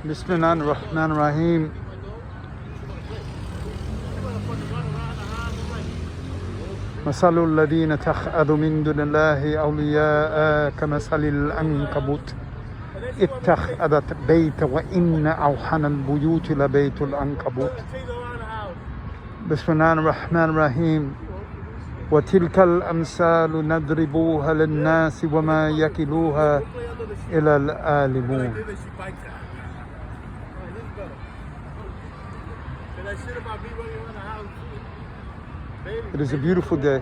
Bismillahirrahmanirrahim. مثل الذين تخذوا من دون الله أولياء كمثل العنكبوت اتخذت بيت وإن أوحن البيوت لبيت العنكبوت. بسم الله الرحمن الرحيم. وتلك الأمثال نضربوها للناس وما يكلوها إلى العالمون. It is a beautiful day.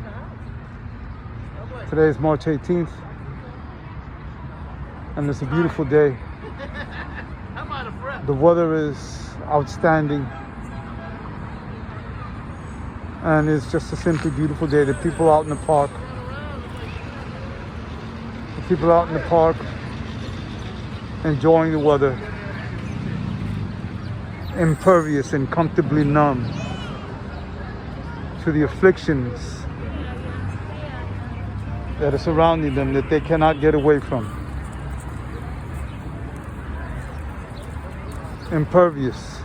Today is March 18th, and it's a beautiful day. The weather is outstanding, and it's just a simply beautiful day. The people out in the park, enjoying the weather, impervious and comfortably numb to the afflictions that are surrounding them that they cannot get away from. Impervious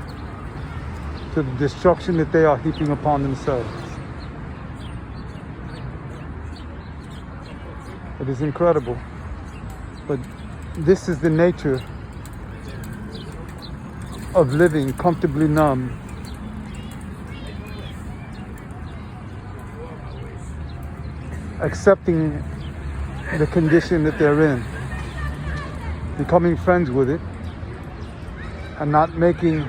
to the destruction that they are heaping upon themselves. It is incredible, but this is the nature of living comfortably numb, accepting the condition that they're in, becoming friends with it, and not making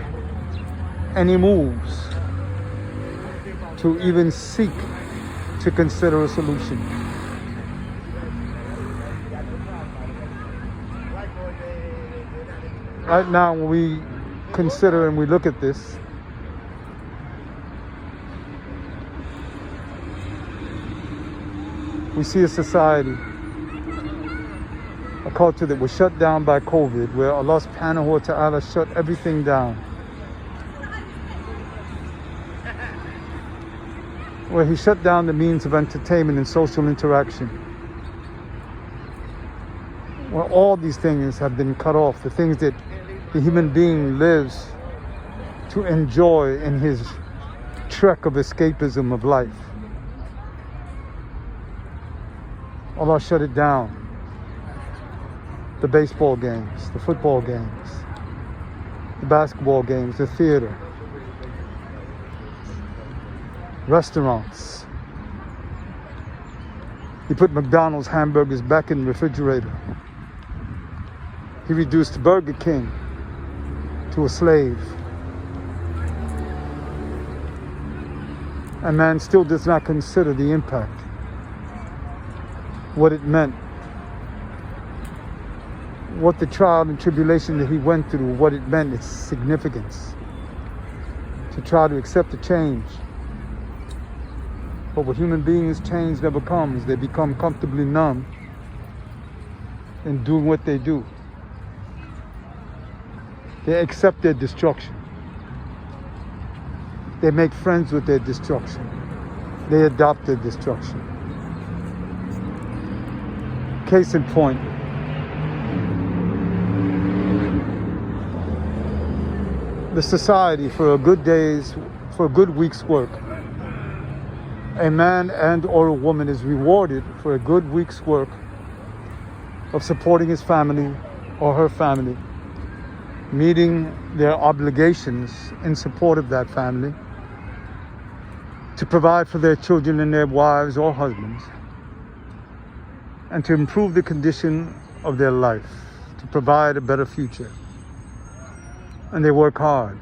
any moves to even seek to consider a solution. Right now, when we consider and we look at this, we see a society, a culture that was shut down by COVID, where Allah subhanahu wa ta'ala shut everything down. Where He shut down the means of entertainment and social interaction. Where all these things have been cut off, the things that the human being lives to enjoy in his trek of escapism of life. Allah shut it down. The baseball games, the football games, the basketball games, the theater, restaurants. He put McDonald's hamburgers back in the refrigerator. He reduced Burger King to a slave. And man still does not consider the impact, what it meant, what the trial and tribulation that he went through, what it meant, its significance, to try to accept the change. But with human beings, change never comes. They become comfortably numb in doing what they do. They accept their destruction. They make friends with their destruction. They adopt their destruction. Case in point, the society for a good week's work, a man and or a woman is rewarded for a good week's work of supporting his family or her family, meeting their obligations in support of that family, to provide for their children and their wives or husbands, and to improve the condition of their life, to provide a better future. And they work hard.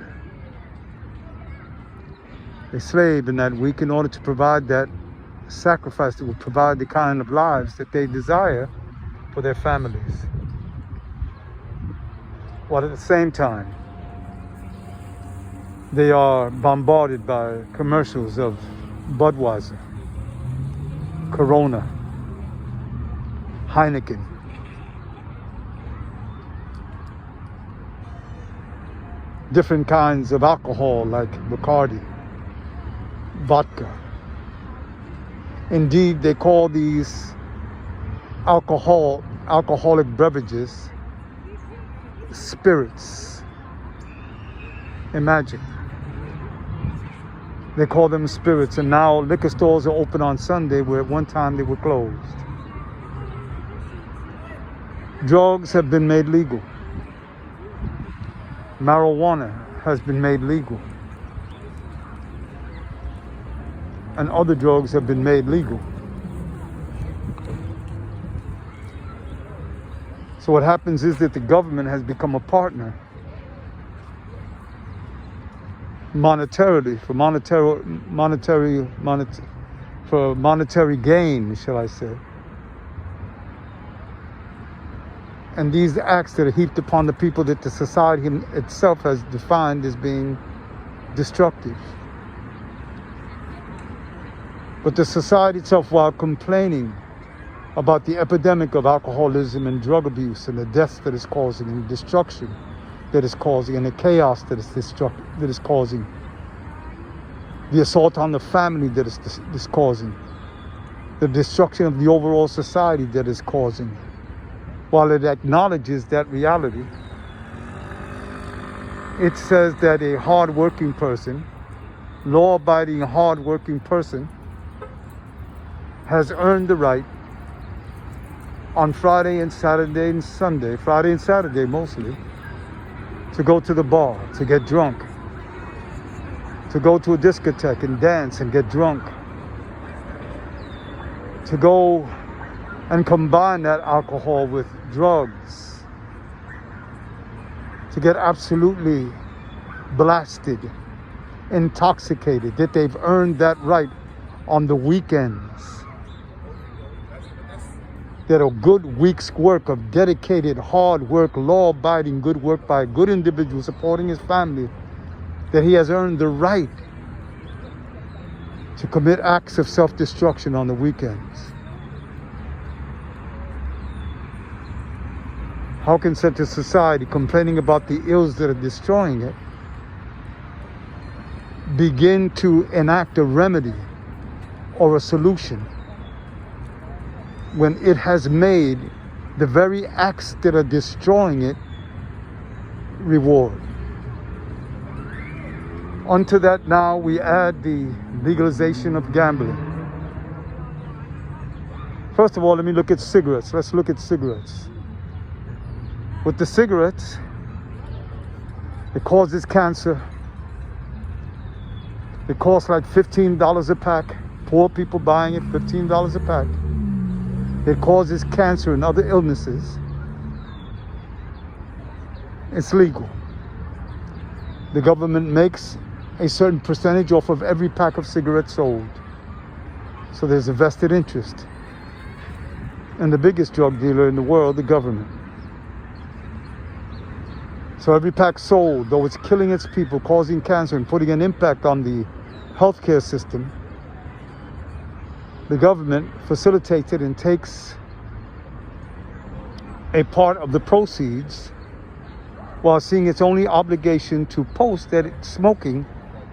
They slave in that week in order to provide that sacrifice that will provide the kind of lives that they desire for their families. While at the same time, they are bombarded by commercials of Budweiser, Corona, Heineken, different kinds of alcohol like Bacardi, vodka. Indeed, they call these alcoholic beverages spirits. Imagine. They call them spirits, and now liquor stores are open on Sunday where at one time they were closed. Drugs have been made legal. Marijuana has been made legal. And other drugs have been made legal. So what happens is that the government has become a partner monetarily, for monetary gain, shall I say. And these acts that are heaped upon the people that the society itself has defined as being destructive. But the society itself, while complaining about the epidemic of alcoholism and drug abuse and the deaths that it's causing and the destruction that it's causing and the chaos that it's causing, the assault on the family that it's causing, the destruction of the overall society that it's causing, while it acknowledges that reality, it says that a hard-working person, law-abiding, hard-working person, has earned the right on Friday and Saturday and Sunday, Friday and Saturday mostly, to go to the bar, to get drunk, to go to a discotheque and dance and get drunk, to go and combine that alcohol with drugs, to get absolutely blasted, intoxicated, that they've earned that right on the weekends. That a good week's work of dedicated, hard work, law-abiding good work by a good individual supporting his family, that he has earned the right to commit acts of self-destruction on the weekends. How can such a society, complaining about the ills that are destroying it, begin to enact a remedy or a solution when it has made the very acts that are destroying it reward? Unto that now we add the legalization of gambling. First of all, let me look at cigarettes. Let's look at cigarettes. With the cigarettes, it causes cancer. It costs like $15 a pack. Poor people buying it, $15 a pack. It causes cancer and other illnesses. It's legal. The government makes a certain percentage off of every pack of cigarettes sold. So there's a vested interest. And the biggest drug dealer in the world, the government. So every pack sold, though it's killing its people, causing cancer and putting an impact on the healthcare system, the government facilitates it and takes a part of the proceeds while seeing its only obligation to post that smoking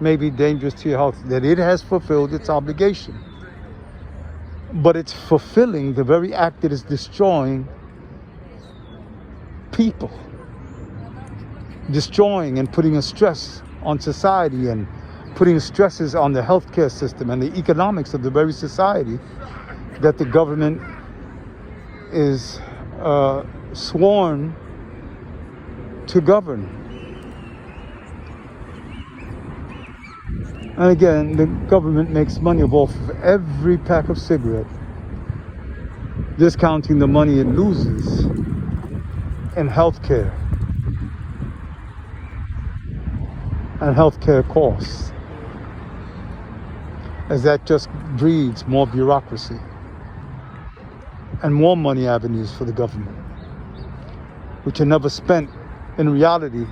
may be dangerous to your health, that it has fulfilled its obligation. But it's fulfilling the very act that is destroying people, destroying and putting a stress on society and putting stresses on the healthcare system and the economics of the very society that the government is sworn to govern. And again, the government makes money off of every pack of cigarette, discounting the money it loses in healthcare and healthcare costs, as that just breeds more bureaucracy and more money avenues for the government, which are never spent in reality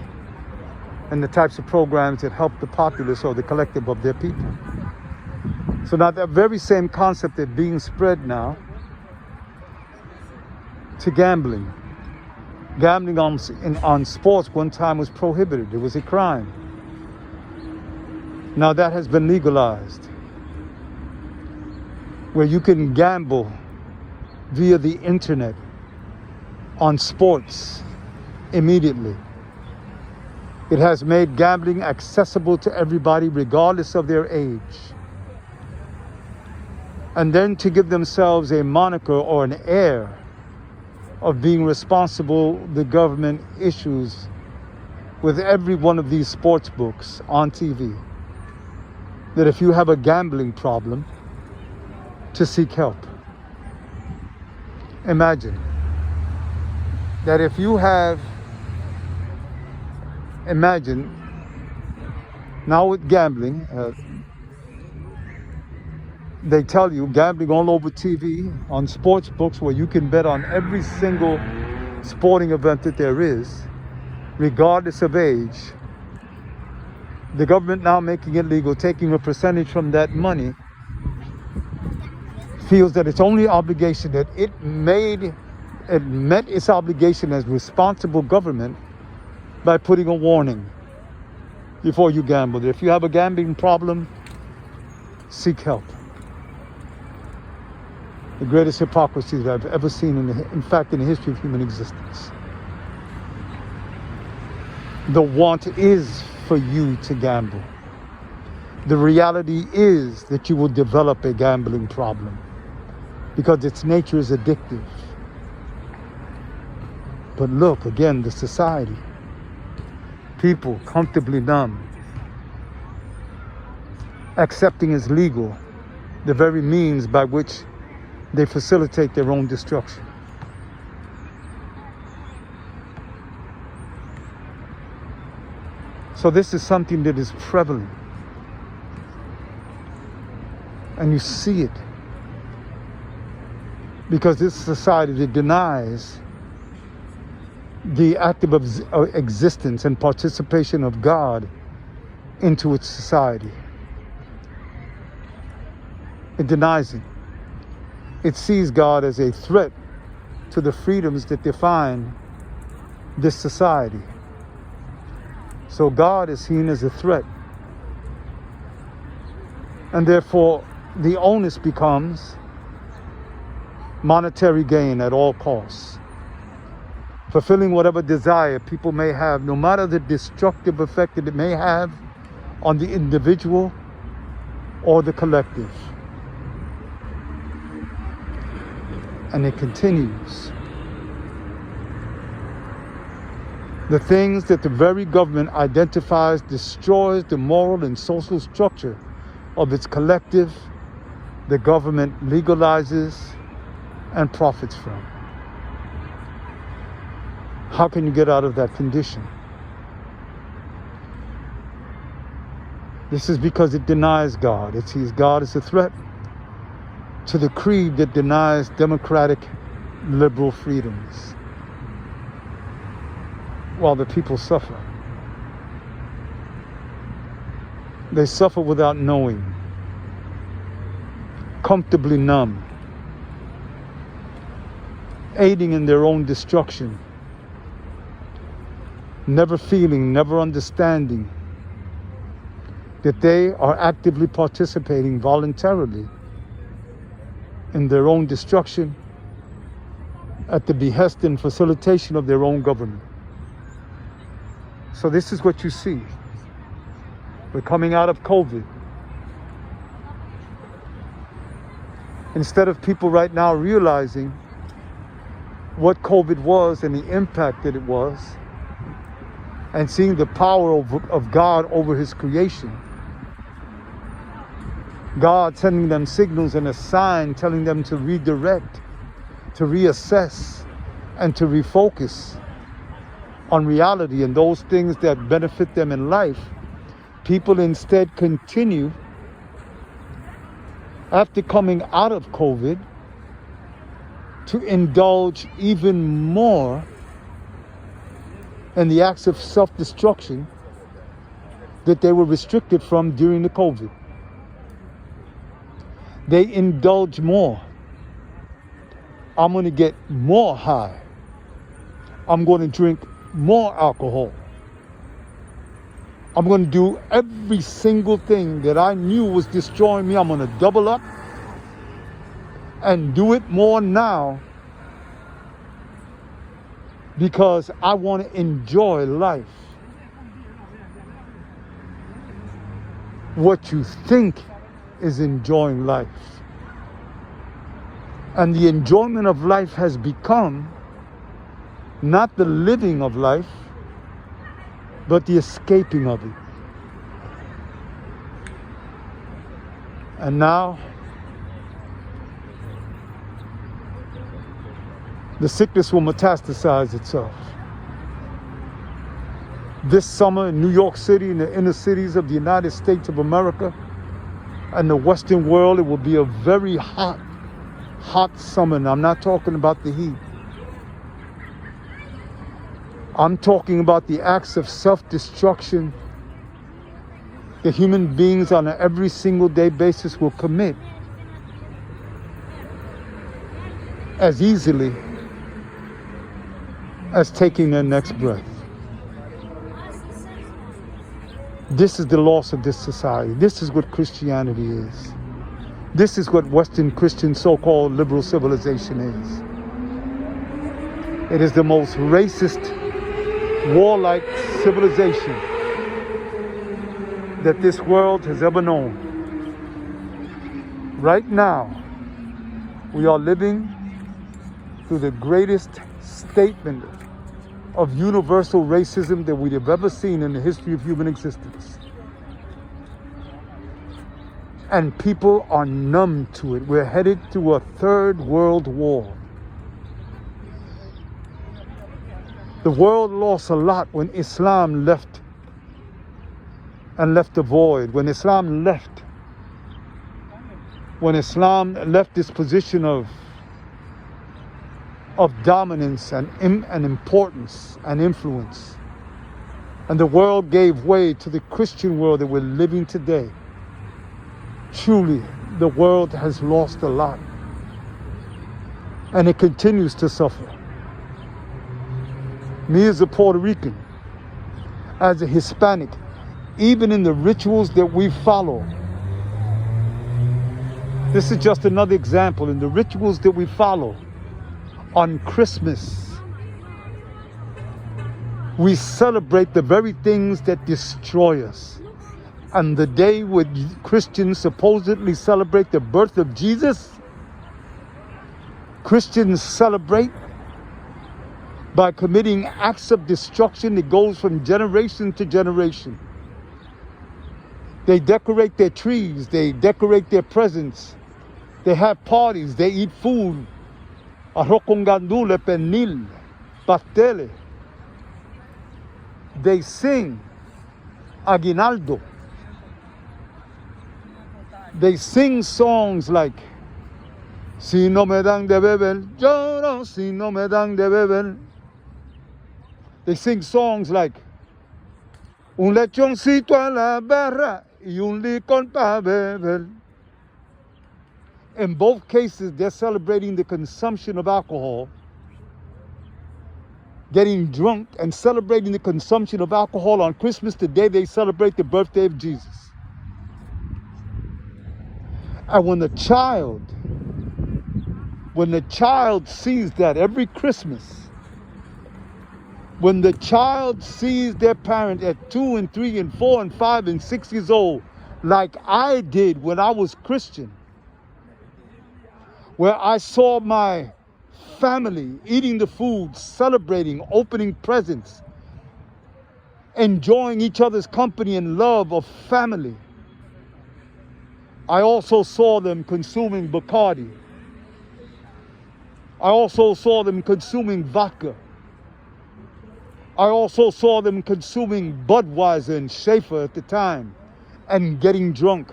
in the types of programs that help the populace or the collective of their people. So now that very same concept is being spread now to gambling. Gambling on sports one time was prohibited. It was a crime. Now that has been legalized, where you can gamble via the internet on sports immediately. It has made gambling accessible to everybody regardless of their age. And then to give themselves a moniker or an air of being responsible, the government issues with every one of these sports books on TV that if you have a gambling problem, to seek help. Imagine that if you have, now with gambling, they tell you gambling all over TV, on sports books where you can bet on every single sporting event that there is, regardless of age. The government now making it legal, taking a percentage from that money, feels that its only obligation, that it met its obligation as responsible government by putting a warning before you gamble. If you have a gambling problem, seek help. The greatest hypocrisy that I've ever seen in the history of human existence. The want is for you to gamble. The reality is that you will develop a gambling problem because its nature is addictive. But look, again, the society. People comfortably numb, accepting as legal the very means by which they facilitate their own destruction. So this is something that is prevalent. And you see it. Because this society that denies the active existence and participation of God into its society. It denies it. It sees God as a threat to the freedoms that define this society. So God is seen as a threat. And therefore, the onus becomes monetary gain at all costs. Fulfilling whatever desire people may have, no matter the destructive effect that it may have on the individual or the collective. And it continues. The things that the very government identifies destroys the moral and social structure of its collective, the government legalizes and profits from. How can you get out of that condition? This is because it denies God. It sees God as a threat to the creed that denies democratic, liberal freedoms, while the people suffer. They suffer without knowing, comfortably numb, aiding in their own destruction, never feeling, never understanding that they are actively participating voluntarily in their own destruction at the behest and facilitation of their own government. So this is what you see. We're coming out of COVID. Instead of people right now realizing what COVID was and the impact that it was, and seeing the power of God over his creation, God sending them signals and a sign telling them to redirect, to reassess, and to refocus on reality and those things that benefit them in life. People instead continue, after coming out of COVID, to indulge even more in the acts of self-destruction that they were restricted from during the COVID. They indulge more. I'm going to get more high. I'm going to drink more alcohol. I'm going to do every single thing that I knew was destroying me. I'm going to double up and do it more now because I want to enjoy life. what you think is enjoying life. And the enjoyment of life has become not the living of life, but the escaping of it. And now, the sickness will metastasize itself. This summer in New York City, in the inner cities of the United States of America and the Western world, it will be a very hot summer. And I'm not talking about the heat. I'm talking about the acts of self-destruction that human beings on an every single day basis will commit as easily as taking their next breath. This is the loss of this society. This is what Christianity is. This is what Western Christian so-called liberal civilization is. It is the most racist, warlike civilization that this world has ever known. Right now, we are living through the greatest statement of universal racism that we have ever seen in the history of human existence. And people are numb to it. We're headed to a third world war. The world lost a lot when Islam left and left a void. When Islam left this position of dominance and importance and influence. And the world gave way to the Christian world that we're living today. Truly, the world has lost a lot. And it continues to suffer. Me as a Puerto Rican, as a Hispanic, even in the rituals that we follow. This is just another example. In the rituals that we follow, on Christmas, we celebrate the very things that destroy us. And the day when Christians supposedly celebrate the birth of Jesus, Christians celebrate by committing acts of destruction that goes from generation to generation. They decorate their trees, they decorate their presents, they have parties, they eat food, arroz con gandules, pernil, pasteles. They sing aguinaldo. They sing songs like Si no me dan de beber, lloro, si no me dan de beber. They sing songs like Un lechoncito a la barra y un licor pa beber. In both cases, they're celebrating the consumption of alcohol, getting drunk and celebrating the consumption of alcohol on Christmas, the day they celebrate the birthday of Jesus. And when the child sees that every Christmas, when the child sees their parent at 2 and 3 and 4 and 5 and 6 years old, like I did when I was Christian, where I saw my family eating the food, celebrating, opening presents, enjoying each other's company and love of family. I also saw them consuming Bacardi. I also saw them consuming vodka. I also saw them consuming Budweiser and Schaefer at the time and getting drunk.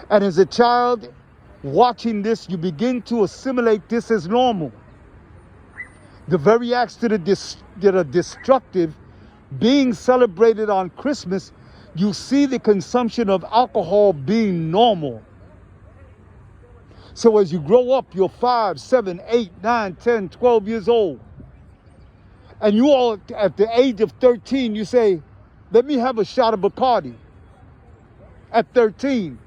And as a child watching this, you begin to assimilate this as normal. The very acts that are destructive being celebrated on Christmas, you see the consumption of alcohol being normal. So as you grow up, you're 5, 7, 8, 9, 10, 12 years old. And you all, at the age of 13, you say, let me have a shot of Bacardi. At 13,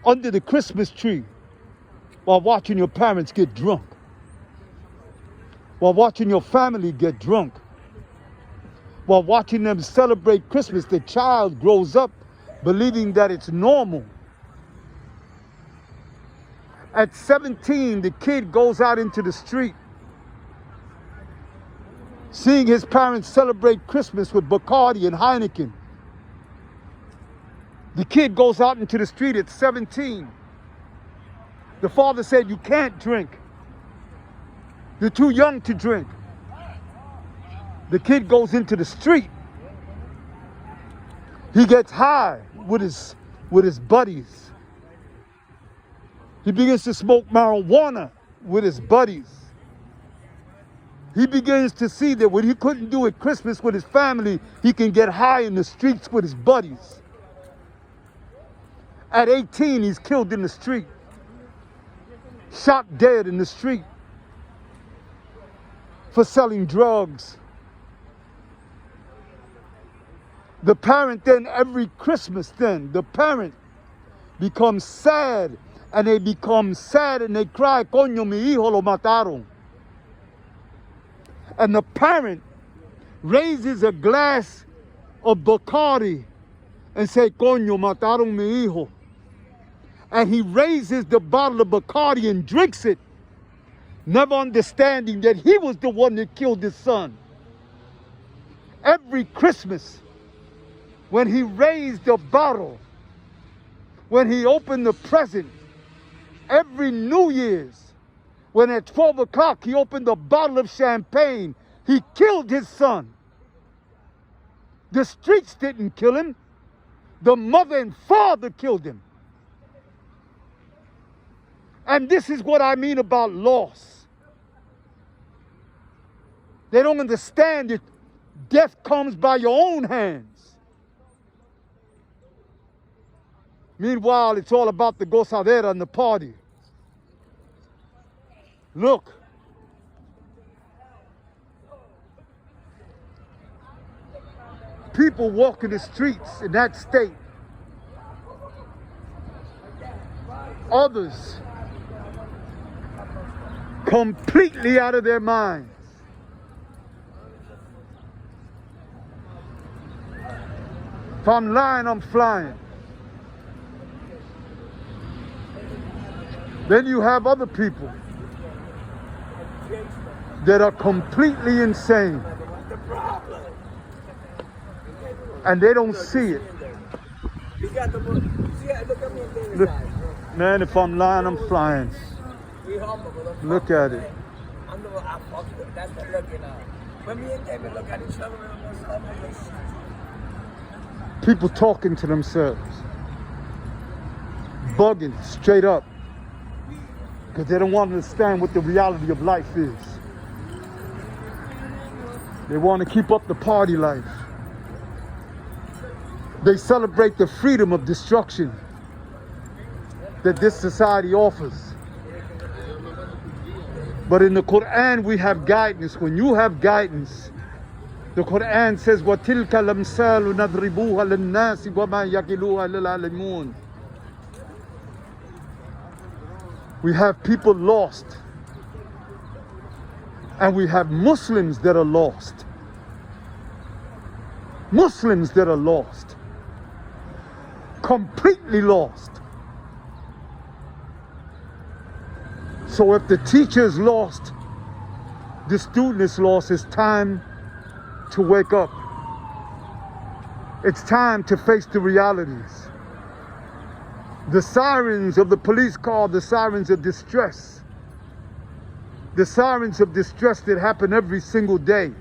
under the Christmas tree, while watching your parents get drunk, while watching your family get drunk, while watching them celebrate Christmas, the child grows up believing that it's normal. At 17, the kid goes out into the street, seeing his parents celebrate Christmas with Bacardi and Heineken. The kid goes out into the street at 17. The father said, "You can't drink. You're too young to drink." The kid goes into the street. He gets high with his buddies. He begins to smoke marijuana with his buddies. He begins to see that what he couldn't do at Christmas with his family, he can get high in the streets with his buddies. At 18, he's killed in the street, shot dead in the street for selling drugs. The parent then, every Christmas then, the parent becomes sad, and they become sad and they cry, "Coño, mi hijo lo mataron." And the parent raises a glass of Bacardi and say, "Coño, mataron mi hijo." And he raises the bottle of Bacardi and drinks it, never understanding that he was the one that killed his son. Every Christmas, when he raised the bottle, when he opened the present, every New Year's, when at 12 o'clock he opened a bottle of champagne, he killed his son. The streets didn't kill him. The mother and father killed him. And this is what I mean about loss. They don't understand that death comes by your own hands. Meanwhile, it's all about the gozadera and the party. Look. People walking the streets in that state. Others completely out of their minds. If I'm lying, I'm flying. Then you have other people that are completely insane. And they don't see it. Look, man, if I'm lying, I'm flying. Look at it. People talking to themselves. Bugging straight up. Because they don't want to understand what the reality of life is. They want to keep up the party life. They celebrate the freedom of destruction that this society offers. But in the Quran we have guidance. When you have guidance, the Quran says, وَتِلْكَ الْأَمْثَالُ نَضْرِبُوهَا لِلنَّاسِ وَمَا يَقِلُوهَا لِلْعَالِمُونَ. We have people lost. And we have Muslims that are lost. Muslims that are lost. Completely lost. So if the teacher is lost, the student is lost, it's time to wake up. It's time to face the realities. The sirens of the police car, the sirens of distress. The sirens of distress that happen every single day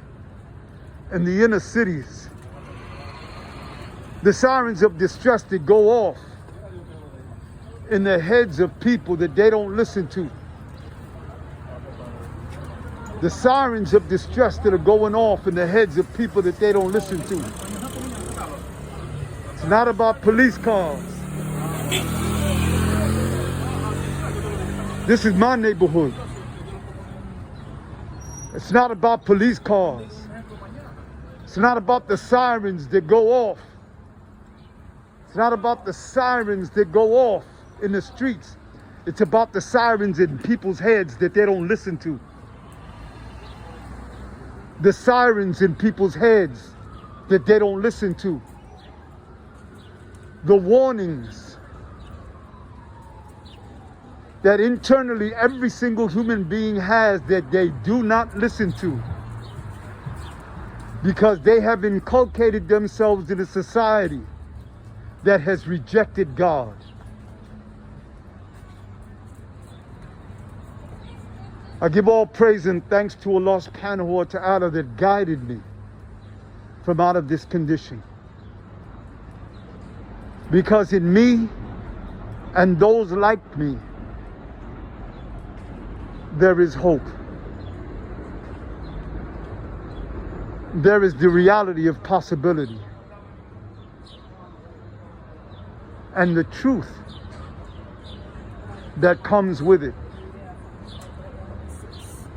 in the inner cities. The sirens of distress that go off in the heads of people that they don't listen to. The sirens of distress that are going off in the heads of people that they don't listen to. It's not about police cars. This is my neighborhood. It's not about police cars. It's not about the sirens that go off. It's not about the sirens that go off in the streets. It's about the sirens in people's heads that they don't listen to. The sirens in people's heads that they don't listen to, the warnings that internally every single human being has that they do not listen to, because they have inculcated themselves in a society that has rejected God. I give all praise and thanks to Allah subhanahu wa ta'ala that guided me from out of this condition. Because in me and those like me, there is hope. There is the reality of possibility. And the truth that comes with it.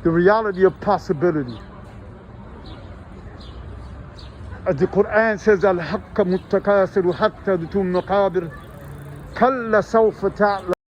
The reality of possibility. As the Quran says, Al-Haqqa muttakasiru hatta dutum maqabir kalla sawfa ta'lam.